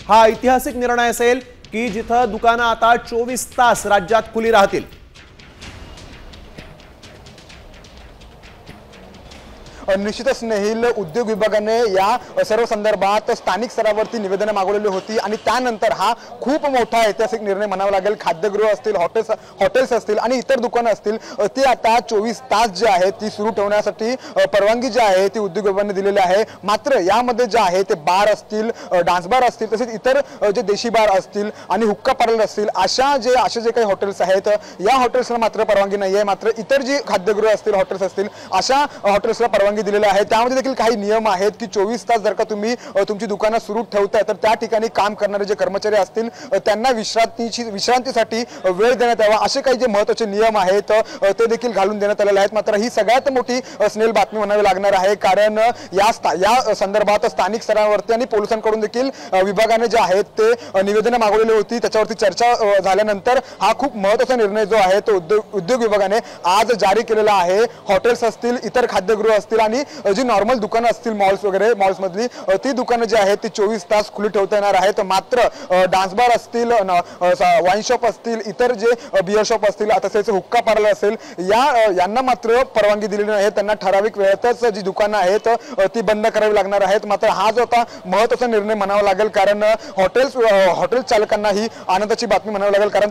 हा ऐतिहासिक निर्णय असेल की जिथं दुकानं आता 24 तास राज्यात खुली राहतील। निश्चितच स्नेहिल, उद्योग विभागाने या सर्व संदर्भात स्थानिक स्तरावरती निवेदनं मागवलेली होती आणि त्यानंतर हा खूप मोठा ऐतिहासिक निर्णय म्हणावा लागेल। खाद्यगृह असतील, हॉटेल्स असतील आणि इतर दुकानं असतील, ती आता 24 तास जे आहे ती सुरू ठेवण्यासाठी परवानगी जी आहे ती उद्योग विभागाने दिलेली आहे। मात्र यामध्ये जे आहे ते बार असतील, डान्स बार असतील, तसेच इतर जे देशी बार असतील आणि हुक्का पार्लर असतील, असे जे काही हॉटेल्स आहेत या हॉटेल्सला मात्र परवानगी नाही आहे। मात्र इतर जी खाद्यगृह असतील, हॉटेल्स असतील, अशा हॉटेल्सला परवानगी दिलेली आहे। त्यामध्ये देखील काही नियम आहेत की 24 तास जर का तुम्ही तुमची दुकानं सुरू ठेवताय तर त्या ठिकाणी काम करणारे जे कर्मचारी असतील त्यांना विश्रांतीसाठी वेळ देण्यात यावा, असे काही जे महत्त्वाचे नियम आहेत ते देखील घालून देण्यात आलेले आहेत। मात्र ही सगळ्यात मोठी स्नेल बातमी म्हणावी लागणार आहे, कारण या संदर्भात स्थानिक स्तरावरती आणि पोलिसांकडून देखील विभागाने जे आहेत ते निवेदनं मागवलेली होती। त्याच्यावरती चर्चा झाल्यानंतर हा खूप महत्त्वाचा निर्णय जो आहे तो उद्योग विभागाने आज जारी केलेला आहे। हॉटेल्स असतील, इतर खाद्यगृह असतील आणि जी नॉर्मल दुकानं असतील, मॉल्स मधली ती दुकानं जी आहेत ती 24 तास खुली ठेवता येणार आहेत। मात्र डान्स बार असतील, वाईन शॉप असतील, इतर जे बियर शॉप असतील, तसेच हुक्का पार्लर असेल, यांना मात्र परवानगी दिलेली नाही। त्यांना ठराविक वेळेतच जी दुकानं आहेत ती बंद करावी लागणार आहेत। मात्र हा जो आता महत्त्वाचा निर्णय म्हणावा लागेल, कारण हॉटेल चालकांना ही आनंदाची बातमी म्हणावी लागेल, कारण